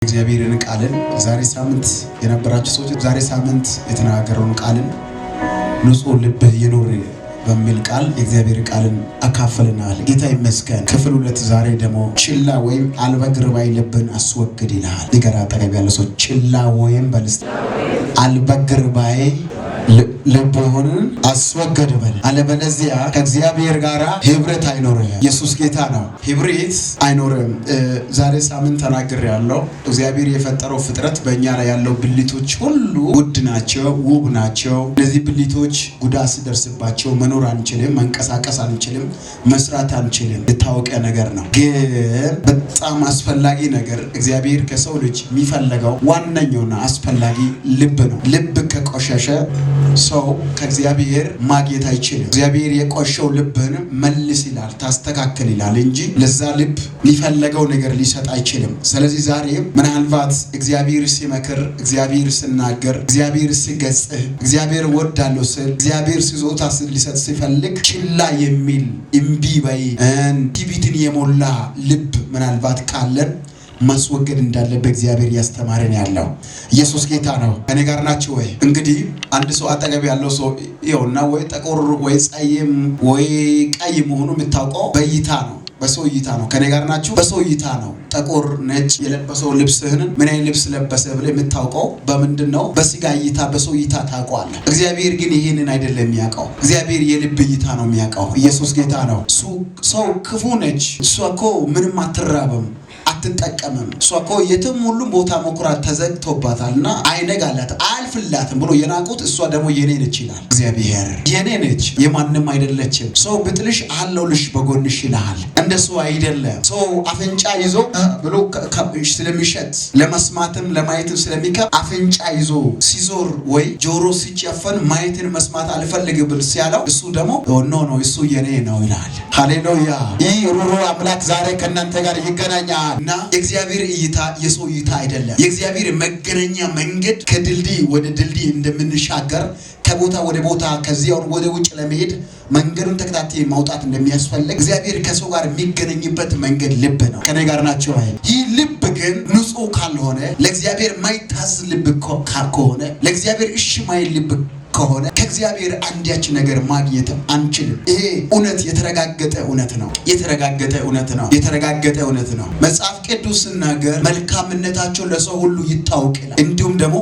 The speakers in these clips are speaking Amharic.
እግዚአብሔርን ቃልን ዛሬ ሳምንት የነበራችሁ ሰዎች ዛሬ ሳምንት የተናገረውን ቃልን ንጹህ ልብ ይኑር በሚል ቃል የእግዚአብሔር ቃልን አካፈልናል። ጌታ ይመስገን። ክፍል 2 ዛሬ ደግሞ ችላ ወይም አልበግርባይ ልብን አስወግድ ይላል። ይገራ አጠገብ ያለ ሰው ችላ ወይም በልስት አልበግርባይ ልብህን አስወግድ በል። አለበለዚያ ከእግዚአብሔር ጋር ህብረት አይኖርም። ኢየሱስ ጌታ ነው። ህብረት አይኖርም። ዛሬ ሳምንት ተናግሬያለሁ። እግዚአብሔር የፈጠረው ፍጥረት በእኛ ላይ ያለው ብልቶች ሁሉ ውድ ናቸው፣ ውብ ናቸው። እነዚህ ብልቶች ጉዳት ሲደርስባቸው መኖር አንችልም፣ መንቀሳቀስ አንችልም፣ መስራት አንችልም። የታወቀ ነገር ነው። ግን በጣም አስፈላጊ ነገር እግዚአብሔር ከሰው ልጅ የሚፈልገው ዋነኛውና አስፈላጊ ልብ ነው። ልብ ከቆሸሸ ሰው ከእግዚአብሔር ማግኘት አይችልም። እግዚአብሔር የቆሸው ልብህን መልስ ይላል፣ ታስተካክል ይላል እንጂ ለዛ ልብ የሚፈለገው ነገር ሊሰጥ አይችልም። ስለዚህ ዛሬ ምናልባት እግዚአብሔር ሲመክር፣ እግዚአብሔር ሲናገር፣ እግዚአብሔር ሲገጽህ፣ እግዚአብሔር ወዳለው ስል እግዚአብሔር ሲዞታ ሊሰጥ ሲፈልግ ችላ የሚል እምቢ በይ ትዕቢትን የሞላ ልብ ምናልባት ካለን ማስወገድ እንዳለበት እግዚአብሔር ያስተማረን ያለው ኢየሱስ ጌታ ነው። እኔ ጋር ናችሁ ወይ? እንግዲህ አንድ ሰው አጠገብ ያለው ሰው ይኸውና ወይ ጠቆር ወይ ጸይም ወይ ቀይ መሆኑ የምታውቀው በእይታ ነው፣ በሰው እይታ ነው። ከኔ ጋር ናችሁ? በሰው እይታ ነው። ጠቆር ነጭ የለበሰው ልብስህን ምን አይነት ልብስ ለበሰ ብለህ የምታውቀው በምንድነው? በስጋ እይታ በሰው እይታ ታውቀዋለህ። እግዚአብሔር ግን ይሄንን አይደለም የሚያውቀው። እግዚአብሔር የልብ እይታ ነው የሚያውቀው። ኢየሱስ ጌታ ነው። ሰው ክፉ ነች፣ እሷ እኮ ምንም አትራብም አትጠቀምም፣ እሷ እኮ የትም ሁሉም ቦታ መኩራት ተዘግቶባታልና አይነጋላት አልፍላትም ብሎ የናቁት እሷ ደግሞ የኔ ነች ይላል እግዚአብሔር። የኔ ነች የማንም አይደለችም። ሰው ብጥልሽ አለውልሽ በጎንሽ ይልሃል። እንደሱ አይደለም። ሰው አፍንጫ ይዞ ብሎ ስለሚሸት ለመስማትም ለማየትም ስለሚከብ አፍንጫ ይዞ ሲዞር ወይ ጆሮ ሲጨፈን ማየትን መስማት አልፈልግም ብል ሲያለው እሱ ደግሞ ኖ እሱ የኔ ነው ይላል። ሃሌሉያ። ይህ ሩሩ አምላክ ዛሬ ከእናንተ ጋር ይገናኛል። እና የእግዚአብሔር እይታ የሰው እይታ አይደለም። የእግዚአብሔር መገናኛ መንገድ ከድልድይ ወደ ድልድይ እንደምንሻገር ከቦታ ወደ ቦታ ከዚያው ወደ ውጭ ለመሄድ መንገዱን ተከታታይ ማውጣት እንደሚያስፈልግ እግዚአብሔር ከሰው ጋር የሚገናኝበት መንገድ ልብ ነው። ከኔ ጋር ናቸው አይደል? ይህ ልብ ግን ንጹህ ካልሆነ ለእግዚአብሔር ማይታዝ ልብ ከሆነ ለእግዚአብሔር እሺ ማይል ልብ ከሆነ ከእግዚአብሔር አንዳች ነገር ማግኘት አንችልም። ይሄ እውነት የተረጋገጠ እውነት ነው። የተረጋገጠ እውነት ነው። መጽሐፍ ቅዱስ ሲናገር መልካምነታቸው ለሰው ሁሉ ይታወቅ ይላል። እንዲሁም ደግሞ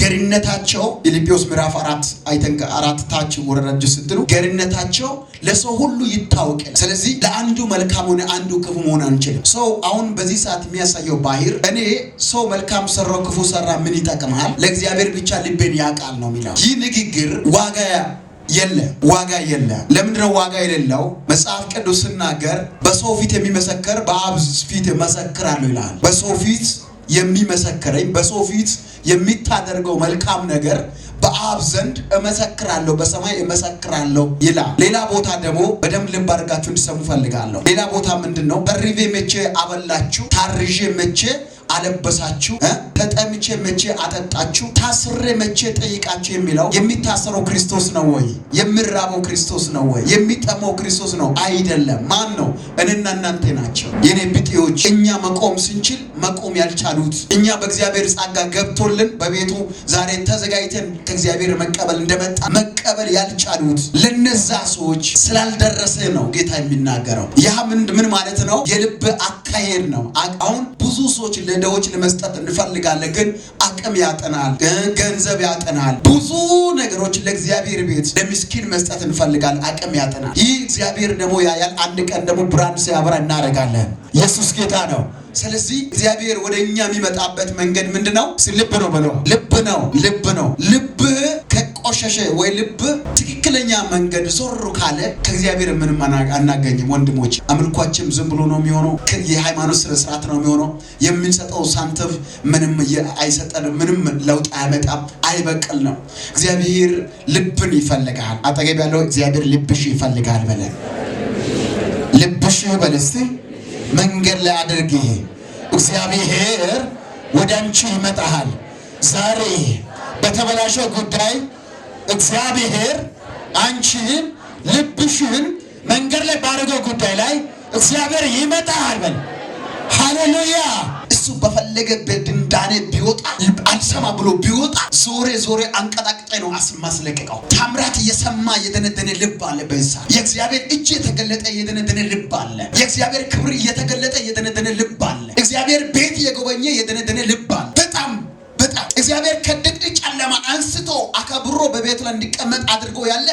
ገርነታቸው ፊልጵስዩስ ምዕራፍ 4 አይተን 4 ታች ወረዳጅ ስትሉ ገርነታቸው ለሰው ሁሉ ይታወቅ ይላል። ስለዚህ ለአንዱ መልካም ሆነ አንዱ ክፉ መሆን አንችልም። ሰው አሁን በዚህ ሰዓት የሚያሳየው ባህር እኔ ሰው መልካም ሰራው ክፉ ሰራ ምን ይጠቅማል? ለእግዚአብሔር ብቻ ልቤን ያውቃል ነው የሚለው። ይህ ንግግር ዋጋ የለም። ለምንድነው ዋጋ የሌለው? መጽሐፍ ቅዱስ ሲናገር በሰው ፊት የሚመሰክር በአብ ፊት እመሰክራለሁ ይላል። በሰው ፊት የሚመሰክረኝ በሰው ፊት የሚታደርገው መልካም ነገር በአብ ዘንድ እመሰክራለሁ፣ በሰማይ እመሰክራለሁ ይላል። ሌላ ቦታ ደግሞ በደንብ ልብ አድርጋችሁ እንዲሰሙ ፈልጋለሁ። ሌላ ቦታ ምንድነው? ተርቤ መቼ አበላችሁ፣ ታርዤ መቼ አለበሳችሁ፣ ተጠምቼ መቼ አጠጣችሁ፣ ታስሬ መቼ ጠይቃችሁ የሚለው የሚታሰረው ክርስቶስ ነው ወይ? የሚራበው ክርስቶስ ነው ወይ? የሚጠማው ክርስቶስ ነው አይደለም። ማን ነው? እኔና እናንተ ናቸው፣ የኔ ብጤዎች። እኛ መቆም ስንችል መቆም ያልቻሉት፣ እኛ በእግዚአብሔር ጸጋ ገብቶልን በቤቱ ዛሬ ተዘጋጅተን ከእግዚአብሔር መቀበል እንደመጣ መቀበል ያልቻሉት ለነዛ ሰዎች ስላልደረሰ ነው ጌታ የሚናገረው። ያ ምን ማለት ነው? የልብ አካሄድ ነው። አሁን ብዙ ሰዎች ለደዎች ለመስጠት እንፈልጋለን፣ ግን አቅም ያጠናል፣ ገንዘብ ያጠናል። ብዙ ነገሮች ለእግዚአብሔር ቤት ለምስኪን መስጠት እንፈልጋለን፣ አቅም ያጠናል። ይህ እግዚአብሔር ደግሞ ያያል። አንድ ቀን ደግሞ ብርሃን ሲያበራ እናደርጋለን። ኢየሱስ ጌታ ነው። ስለዚህ እግዚአብሔር ወደኛ የሚመጣበት መንገድ ምንድነው? ልብ ነው ብለው ልብ ነው። ልብ ከቆሸሸ ወይ ልብ ትክክለኛ መንገድ ዞር ካለ ከእግዚአብሔር ምንም አናገኝም። ወንድሞች አምልኳችን ዝም ብሎ ነው የሚሆነው። የሃይማኖት ስርዓት ነው የሚሆነው። የምንሰጠው ሳንቲም ምንም አይሰጠንም፣ ምንም ለውጥ አያመጣም፣ አይበቅል ነው። እግዚአብሔር ልብን ይፈልጋል። አጠገብ ያለው እግዚአብሔር ልብሽ ይፈልጋል በለ። ልብሽ በለስቲ መንገድ ላይ አድርጊ። እግዚአብሔር ወደ አንቺ ይመጣል። ዛሬ በተበላሸው ጉዳይ እግዚአብሔር አንቺን ልብሽን መንገድ ላይ ባደረገው ጉዳይ ላይ እግዚአብሔር ይመጣል በል። ሃሌሉያ። እሱ በፈለገ በድንዳኔ ቢወጣ አልሰማ ብሎ ቢወጣ ዞሬ አንቀጣቅጣይ ነው ማስለቀቀው። ታምራት እየሰማ የደነደነ ልብ አለ። በዛ የእግዚአብሔር እጅ የተገለጠ የደነደነ ልብ አለ። የእግዚአብሔር ክብር እየተገለጠ የደነደነ ልብ አለ። እግዚአብሔር ቤት የጎበኘ የደነደነ ልብ አለ። በጣም እግዚአብሔር ከድቅድቅ ጨለማ አንስቶ አከብሮ በቤቱ ላይ እንዲቀመጥ አድርጎ ያለ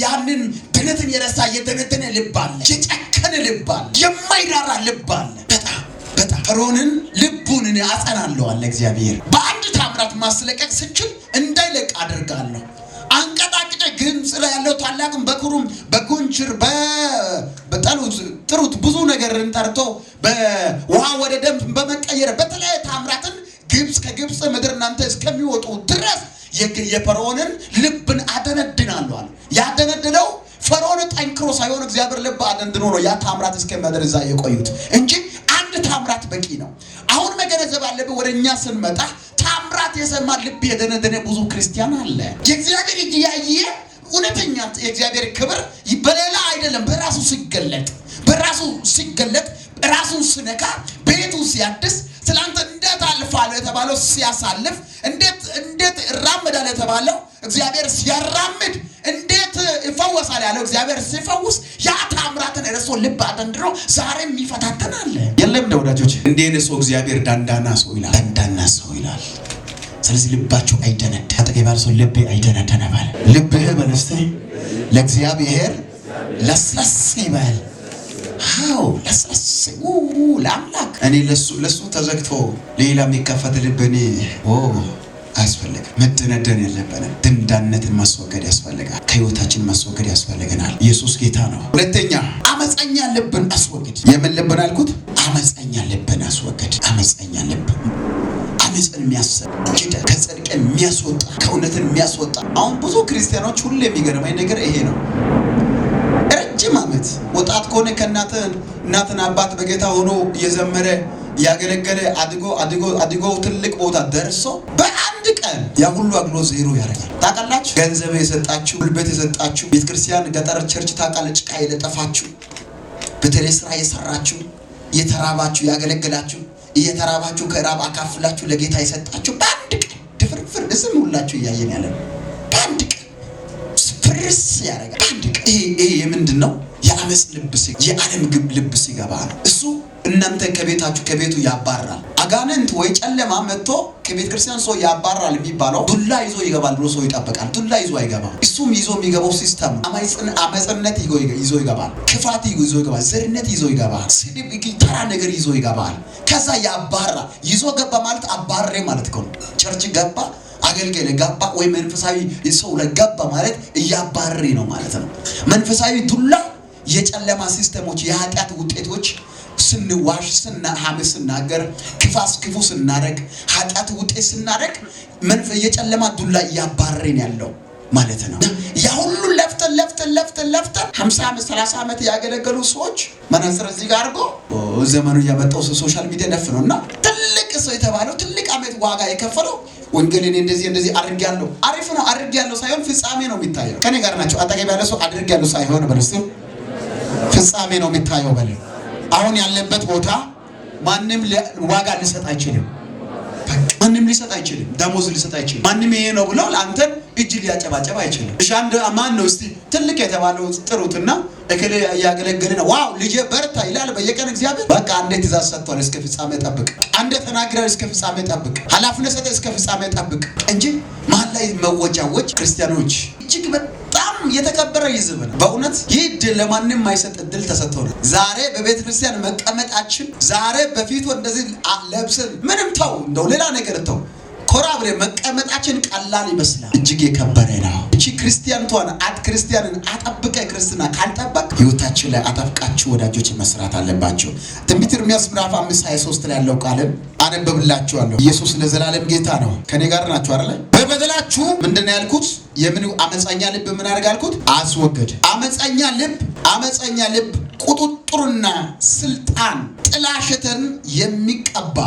ያንን ድነትን የረሳ የደነደነ ልብ አለ። የጨከነ ልብ አለ። የማይራራ ልብ አለ። በጣም ፈርዖንን ልቡን እኔ አጸናለሁ አለ እግዚአብሔር። በአንድ ታምራት ማስለቀቅ ስችል እንዳይለቅ አድርጋለሁ። አንቀጣቅጬ ግብጽ ላይ ያለው ታላቅም በኩሩም በጉንችር ጥሩት ብዙ ነገርን ጠርቶ በውሃ ወደ ደም በመቀየር በተለያየ ታምራትን ከግብጽ ምድር እናንተ እስከሚወጡ ድረስ የፈርዖንን ልብን አደነድናለሁ አለ። ያደነድነው ፈርዖን ጠንክሮ ሳይሆን እግዚአብሔር ልብ አደንድኖ ነው ያ ታምራት እስከሚያደርግ እዛ የቆዩት እንጂ አንድ ታምራት በቂ ነው። አሁን መገነዘብ አለብን። ወደኛ ስንመጣ ታምራት የሰማ ልብ የደነደነ ብዙ ክርስቲያን አለ። የእግዚአብሔር እጅ ያየ እውነተኛ የእግዚአብሔር ክብር በሌላ አይደለም፣ በራሱ ሲገለጥ ራሱን ሲነካ ቤቱ ሲያድስ ስላንተ እንዴት አልፋለሁ የተባለው ሲያሳልፍ እንዴት እራመዳለሁ የተባለው እግዚአብሔር ሲያራምድ እንዴት ይፈወሳል ያለው እግዚአብሔር ሲፈውስ ያ ታምራትን እርሶ ልብ አደንድሮ ዛሬም ይፈታተናል። የለም እንደ ወዳጆች እንዴት ሰው እግዚአብሔር ዳንዳና ሰው ይላል። ስለዚህ ልባቸው አይደነደ አጠገባቸው ሰው ልብ አይደነደነ ባለ ልብህ በለስተ ለእግዚአብሔር ለስለስ ይበል። ሃው ለስለስ ለአምላክ እኔ ለሱ ተዘግቶ ሌላ የሚከፈት ልብ እኔ አያስፈልግም። መደነደን የለብንም። ድንዳነትን ማስወገድ ያስፈልጋል። ከህይወታችን ማስወገድ ያስፈልገናል። ኢየሱስ ጌታ ነው። ሁለተኛ አመፀኛ ልብን አስወግድ። የምን ልብን አልኩት? አመፀኛ ልብን አስወግድ። አመፀኛ ልብ አመፅን የሚያስወግድ ከጽድቅ የሚያስወጣ ከእውነትን የሚያስወጣ። አሁን ብዙ ክርስቲያኖች ሁሉ የሚገርመኝ ነገር ይሄ ነው። ረጅም ዓመት ወጣት ከሆነ ከእናትን አባት በጌታ ሆኖ እየዘመረ ያገለገለ አድጎ ትልቅ ቦታ ደርሶ በአንድ ቀን ያ ሁሉ አግሎ ዜሮ ያደርጋል። ታውቃላችሁ? ገንዘብ የሰጣችሁ ጉልበት የሰጣችሁ ቤተክርስቲያን ገጠር ቸርች ታውቃለች። ጭቃ የለጠፋችሁ በተለይ ስራ የሰራችሁ እየተራባችሁ ያገለግላችሁ እየተራባችሁ ከራብ አካፍላችሁ ለጌታ የሰጣችሁ በአንድ ቀን ድፍርፍር እስም ሁላችሁ እያየን ያለ በአንድ ቀን ፍርስ ያደርጋል። በአንድ ቀን ይሄ የምንድን ነው? የአመፅ ልብ የዓለም ልብ ሲገባ ነው። እሱ እናንተ ከቤቱ ያባራል። አጋንንት ወይ ጨለማ መጥቶ ከቤተ ክርስቲያን ሰው ያባራል የሚባለው ዱላ ይዞ ይገባል ብሎ ሰው ይጠብቃል። ዱላ ይዞ አይገባም። እሱም ይዞ የሚገባው ሲስተም አመፅነት ይዞ ይገባል። ክፋት ይዞ ይገባል። ዘርነት ይዞ ይገባል። ስድብ ተራ ነገር ይዞ ይገባል። ከዛ ያባራል። ይዞ ገባ ማለት አባሬ ማለት ነው። ቸርች ገባ አገልገለ ገባ ወይ መንፈሳዊ ሰው ለገባ ማለት እያባሬ ነው ማለት ነው። መንፈሳዊ ዱላ የጨለማ ሲስተሞች የኃጢአት ውጤቶች ስንዋሽ ሐሜት ስናገር ክፉ ስናደርግ ኃጢአት ውጤት ስናደርግ የጨለማ ዱላ እያባረረን ያለው ማለት ነው። ያ ሁሉ ለፍተን 50 ዓመት 30 ዓመት ያገለገሉ ሰዎች መነጽር እዚህ ጋር አድርጎ ዘመኑ ያመጣው ሶሻል ሚዲያ ደፍ ነውና ትልቅ ሰው የተባለው ትልቅ ዓመት ዋጋ የከፈለው ወንጌልን እንደዚህ አድርጌያለሁ። አሪፍ ነው አድርጌያለሁ ሳይሆን ፍጻሜ ነው የሚታየው። ከኔ ጋር ናቸው። አጠገብ ያለ ሰው አድርጌያለሁ ሳይሆን በለስ ፍጻሜ ነው የሚታየው በለ። አሁን ያለበት ቦታ ማንም ዋጋ ሊሰጥ አይችልም። ማንም ሊሰጥ አይችልም። ደሞዝ ሊሰጥ አይችልም። ማንም ይሄ ነው ብሎ ለአንተ እጅ ሊያጨባጨብ አይችልም። እሺ አንድ ማን ነው እስቲ ትልቅ የተባለው ጥሩትና እከለ ያገለገለ ነው ዋው ልጄ በርታ ይላል በየቀን እግዚአብሔር። በቃ አንዴ ትእዛዝ ሰጥቷል፣ እስከ ፍጻሜ ጠብቅ። አንዴ ተናግሯል፣ እስከ ፍጻሜ ጠብቅ። ኃላፊነት ሰጠ፣ እስከ ፍጻሜ ጠብቅ እንጂ መሀል ላይ መወጃወጅ ክርስቲያኖች እጅግ በጣም የተከበረ ይዝብ ነው። በእውነት ይህ ድል ለማንም የማይሰጥ ድል ተሰጥቶናል። ዛሬ በቤተ ክርስቲያን መቀመጣችን ዛሬ በፊቱ እንደዚህ ለብሰን ምንም ተው እንደው ሌላ ነገር ተው ኮራብሬ መቀመጣችን ቀላል ይመስላል። እጅግ የከበረ ነው። እቺ ክርስቲያንቷን ክርስቲያንን አጠብቀ ክርስትና ካልጠበቅ ህይወታችን ላይ አጠብቃችሁ ወዳጆች መስራት አለባችሁ። ትንቢተ ኤርምያስ ምዕራፍ 5:23 ላይ ያለው ቃልን አነበብላችኋለሁ። ኢየሱስ ለዘላለም ጌታ ነው። ከኔ ጋር ናችሁ አይደል? በበደላችሁ ምንድነው ያልኩት? የምን አመፀኛ ልብ ምን አድርጋልኩት? አስወገድ። አመፀኛ ልብ ቁጥጥርና ስልጣን ጥላሸትን የሚቀባ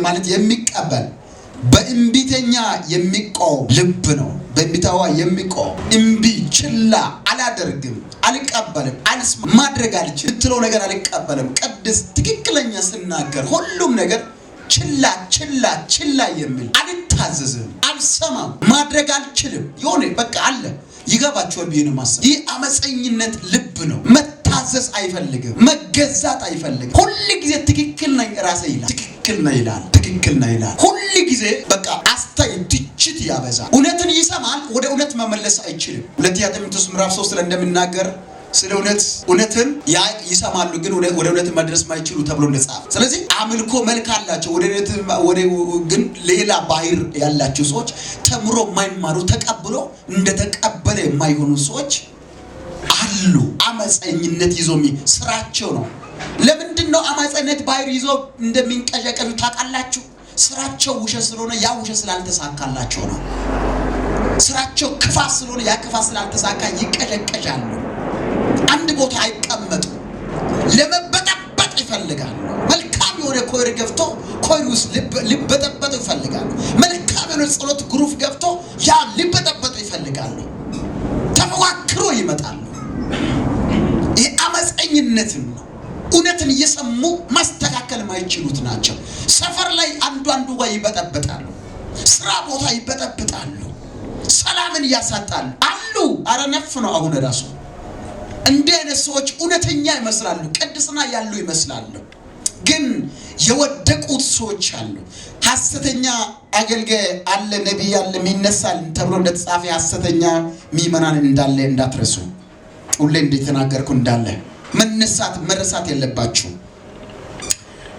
ማለት የሚቀበል በእምቢተኛ የሚቆም ልብ ነው። በእምቢታዋ የሚቆም እምቢ ችላ አላደርግም፣ አልቀበልም፣ ማድረግ አልችልም ብትለው ነገር አልቀበልም። ቅድስ ትክክለኛ ስናገር ሁሉም ነገር ችላ የሚል አልታዘዝም፣ አልሰማም፣ ማድረግ አልችልም የሆነ በቃ አለ። ይገባችኋል ብዬ ነው ማሰብ። ይህ አመፀኝነት ልብ ነው። መታዘዝ አይፈልግም፣ መገዛት አይፈልግም። ሁሉ ጊዜ ትክክል ነኝ ራሴ ይላል፣ ትክክል ነኝ ይላል። ሁሉ ጊዜ በቃ አስተያየት ትችት ያበዛል። እውነትን ይሰማል፣ ወደ እውነት መመለስ አይችልም። ሁለተኛ ጢሞቴዎስ ምዕራፍ 3 ላይ እንደሚናገር ስለ እውነትን ይሰማሉ ግን ወደ እውነት መድረስ ማይችሉ ተብሎ እንደጻፈ። ስለዚህ አምልኮ መልክ አላቸው፣ ወደ ግን ሌላ ባህር ያላቸው ሰዎች ተምሮ የማይማሩ ተቀብሎ እንደተቀበለ የማይሆኑ ሰዎች አሉ። አመፀኝነት ይዞ ስራቸው ነው። ለምንድነው አመፀኝነት ባህር ይዞ እንደሚንቀዠቀዡ ታውቃላችሁ? ስራቸው ውሸት ስለሆነ ያ ውሸት ስላልተሳካላቸው ነው። ስራቸው ክፋት ስለሆነ ያ ክፋት ስላልተሳካ ይቀዠቀዣሉ። አንድ ቦታ አይቀመጡ፣ ለመበጠበጥ ይፈልጋሉ። መልካም የሆነ ኮይር ገብቶ ኮይር ውስጥ ሊበጠበጡ ይፈልጋሉ። መልካም የሆነ ጸሎት ግሩፍ ገብቶ ያ ሊበጠበጡ ይፈልጋሉ። ተፈዋክሮ ይመጣሉ። ይህ አመፀኝነትን ነው። እውነትን እየሰሙ ማስተካከል ማይችሉት ናቸው። ሰፈር ላይ አንዱ ጋር ይበጠብጣሉ፣ ስራ ቦታ ይበጠብጣሉ፣ ሰላምን ያሳጣሉ አሉ። አረ ነፍ ነው አሁን ራሱ እንደ አይነት ሰዎች እውነተኛ ይመስላሉ፣ ቅድስና ያሉ ይመስላሉ፣ ግን የወደቁት ሰዎች አሉ። ሐሰተኛ አገልጋይ አለ፣ ነብይ አለ፣ የሚነሳል ተብሎ እንደተጻፈ ሐሰተኛ ሚመናን እንዳለ እንዳትረሱ። ሁሌ እንደተናገርኩ እንዳለ መነሳት መረሳት የለባችሁ።